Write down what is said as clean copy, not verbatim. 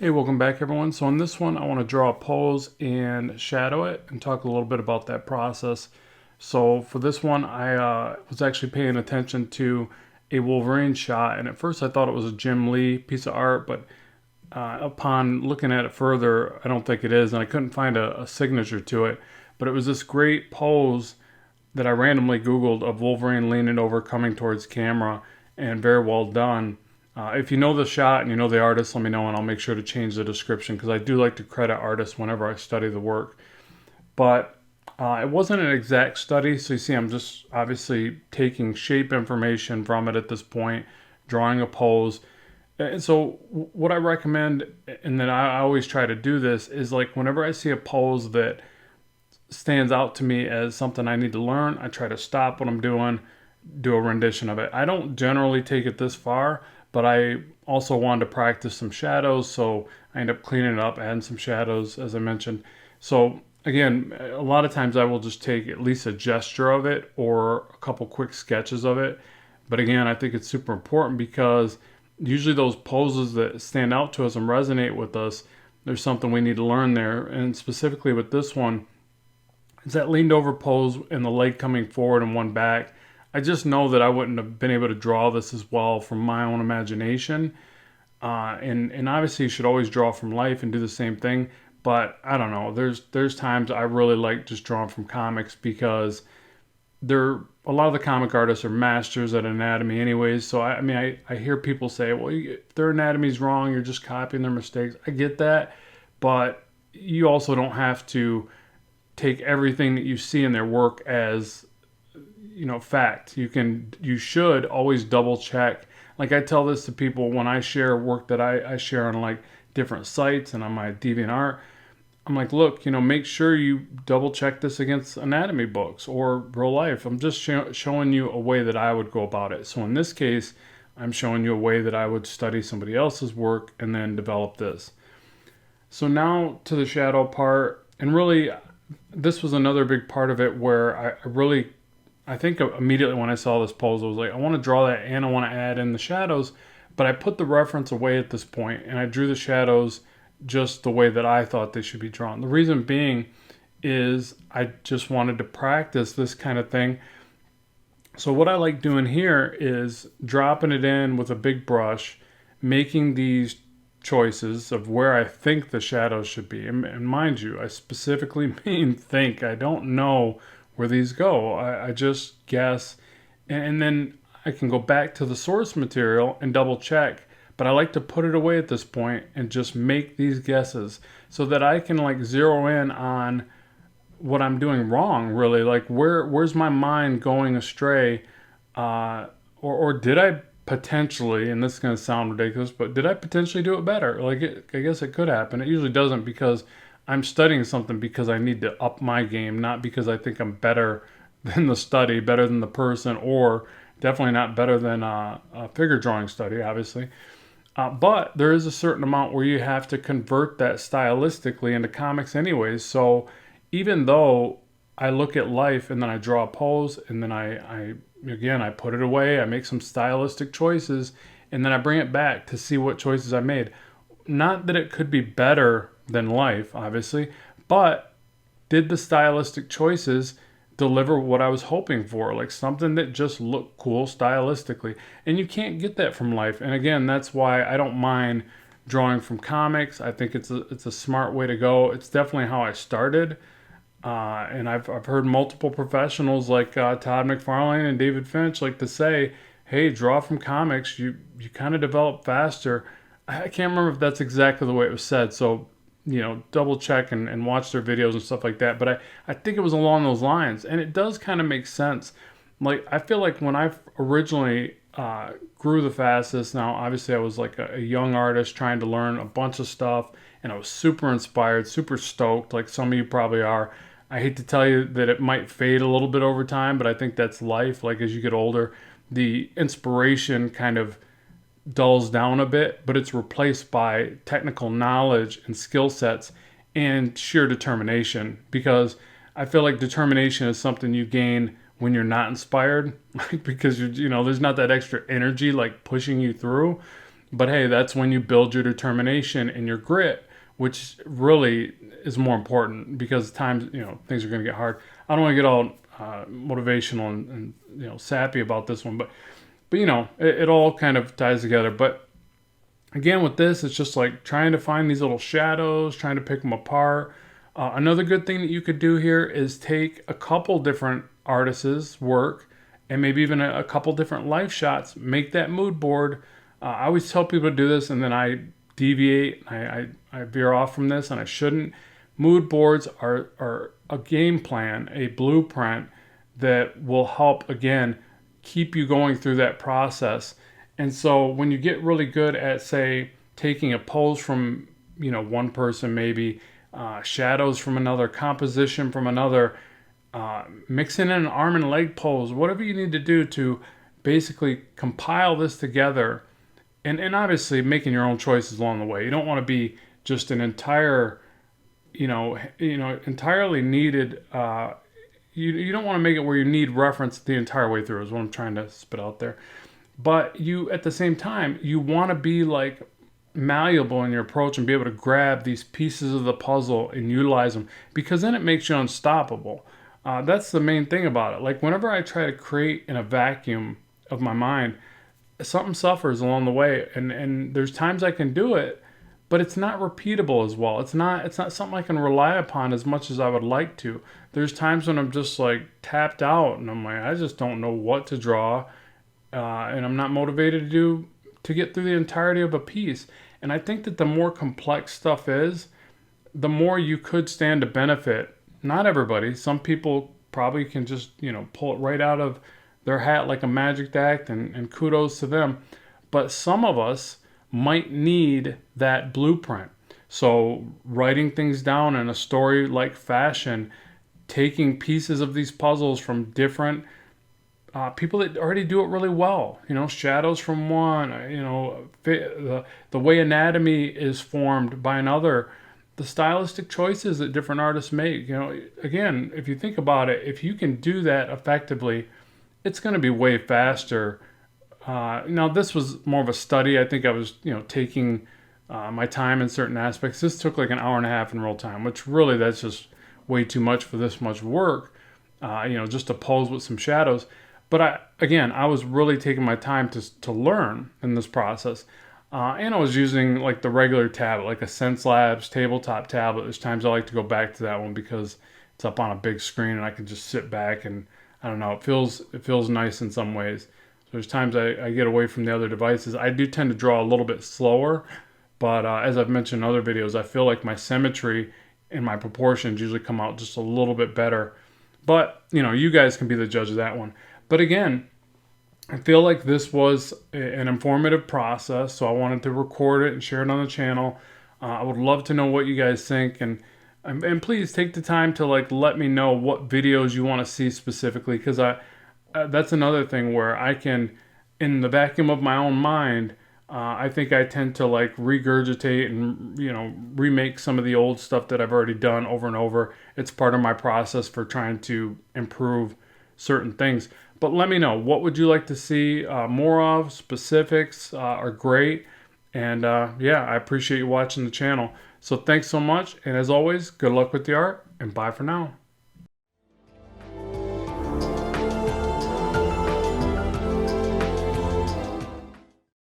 Hey, welcome back everyone. So in this one, I want to draw a pose and shadow it and talk a little bit about that process. So for this one, I was actually paying attention to a Wolverine shot, and at first I thought it was a Jim Lee piece of art, but upon looking at it further, I don't think it is, and I couldn't find a signature to it. But it was this great pose that I randomly Googled of Wolverine leaning over, coming towards camera, and very well done. If you know the shot and you know the artist, let me know and I'll make sure to change the description because I do like to credit artists whenever I study the work. But it wasn't an exact study, so you see, I'm just obviously taking shape information from it at this point, drawing a pose. And so, what I recommend, and then I always try to do this, is like whenever I see a pose that stands out to me as something I need to learn, I try to stop what I'm doing, do a rendition of it. I don't generally take it this far, but I also wanted to practice some shadows, so I end up cleaning it up, adding some shadows, as I mentioned. So again, a lot of times I will just take at least a gesture of it or a couple quick sketches of it. But again, I think it's super important because usually those poses that stand out to us and resonate with us, there's something we need to learn there. And specifically with this one, it's that leaned over pose and the leg coming forward and one back. I just know that I wouldn't have been able to draw this as well from my own imagination. And obviously you should always draw from life and do the same thing. But I don't know. There's times I really like just drawing from comics because they're a lot of the comic artists are masters at anatomy anyways. So I mean I hear people say, well, if their anatomy's wrong, you're just copying their mistakes. I get that, but you also don't have to take everything that you see in their work as fact. You should always double check. Like I tell this to people when I share work that I share on like different sites and on my DeviantArt. I'm like, look, make sure you double check this against anatomy books or real life. I'm just showing you a way that I would go about it. So in this case, I'm showing you a way that I would study somebody else's work and then develop this. So now to the shadow part, and really this was another big part of it where I think immediately when I saw this pose, I was like, I want to draw that and I want to add in the shadows, but I put the reference away at this point and I drew the shadows just the way that I thought they should be drawn. The reason being is I just wanted to practice this kind of thing. So what I like doing here is dropping it in with a big brush, making these choices of where I think the shadows should be. And mind you, I specifically mean think. I don't know where these go. I just guess. And then I can go back to the source material and double check. But I like to put it away at this point and just make these guesses so that I can like zero in on what I'm doing wrong, really. Like where's my mind going astray? Or did I potentially, and this is going to sound ridiculous, but did I potentially do it better? I guess it could happen. It usually doesn't because I'm studying something because I need to up my game, not because I think I'm better than the study, better than the person, or definitely not better than a figure drawing study, obviously. But there is a certain amount where you have to convert that stylistically into comics anyways. So even though I look at life and then I draw a pose and then I put it away, I make some stylistic choices, and then I bring it back to see what choices I made. Not that it could be better than life, obviously, but did the stylistic choices deliver what I was hoping for, like something that just looked cool stylistically. And you can't get that from life. And again, that's why I don't mind drawing from comics. I think it's a smart way to go. It's definitely how I started. And I've heard multiple professionals like Todd McFarlane and David Finch like to say, hey, draw from comics. You kind of develop faster. I can't remember if that's exactly the way it was said. So double check and watch their videos and stuff like that. But I think it was along those lines. And it does kind of make sense. Like, I feel like when I originally grew the fastest, now obviously I was like a young artist trying to learn a bunch of stuff. And I was super inspired, super stoked, like some of you probably are. I hate to tell you that it might fade a little bit over time, but I think that's life. Like as you get older, the inspiration kind of dulls down a bit, but it's replaced by technical knowledge and skill sets and sheer determination, because I feel like determination is something you gain when you're not inspired, like because there's not that extra energy like pushing you through. But hey, that's when you build your determination and your grit, which really is more important, because times, things are going to get hard. I don't want to get all motivational and sappy about this one, but it all kind of ties together. But again, with this, it's just like trying to find these little shadows, trying to pick them apart. Another good thing that you could do here is take a couple different artists' work and maybe even a couple different life shots, make that mood board. I always tell people to do this, and then I deviate, I veer off from this, and I shouldn't. Mood boards are a game plan, a blueprint that will help, again, keep you going through that process. And so when you get really good at, say, taking a pose from, one person, maybe shadows from another, composition from another, mixing in an arm and leg pose, whatever you need to do to basically compile this together, and obviously making your own choices along the way. You don't want to be just an entire, entirely needed. You don't want to make it where you need reference the entire way through, is what I'm trying to spit out there. But you, at the same time, you want to be like malleable in your approach and be able to grab these pieces of the puzzle and utilize them, because then it makes you unstoppable. That's the main thing about it. Like whenever I try to create in a vacuum of my mind, something suffers along the way, and there's times I can do it, but it's not repeatable as well. It's not something I can rely upon as much as I would like to. There's times when I'm just like tapped out, and I'm like, I just don't know what to draw, and I'm not motivated to get through the entirety of a piece. And I think that the more complex stuff is, the more you could stand to benefit. Not everybody. Some people probably can just, pull it right out of their hat like a magic act, and kudos to them. But some of us might need that blueprint. So writing things down in a story-like fashion, taking pieces of these puzzles from different people that already do it really well. Shadows from one, the way anatomy is formed by another, the stylistic choices that different artists make. Again, if you think about it, if you can do that effectively, it's going to be way faster. Now, this was more of a study. I think I was, taking my time in certain aspects. This took like an hour and a half in real time, which really, that's just way too much for this much work, just to pose with some shadows. But I was really taking my time to learn in this process. And I was using like the regular tablet, like a Sense Labs tabletop tablet. There's times I like to go back to that one because it's up on a big screen and I can just sit back, and I don't know, it feels nice in some ways. So there's times I get away from the other devices. I do tend to draw a little bit slower, but as I've mentioned in other videos, I feel like my symmetry and my proportions usually come out just a little bit better. But, you guys can be the judge of that one. But again, I feel like this was an informative process, so I wanted to record it and share it on the channel. I would love to know what you guys think, and please take the time to let me know what videos you want to see specifically, because that's another thing where I can, in the vacuum of my own mind, I think I tend to regurgitate and remake some of the old stuff that I've already done over and over. It's part of my process for trying to improve certain things. But let me know, what would you like to see more of? Specifics are great. And I appreciate you watching the channel. So thanks so much. And as always, good luck with the art, and bye for now.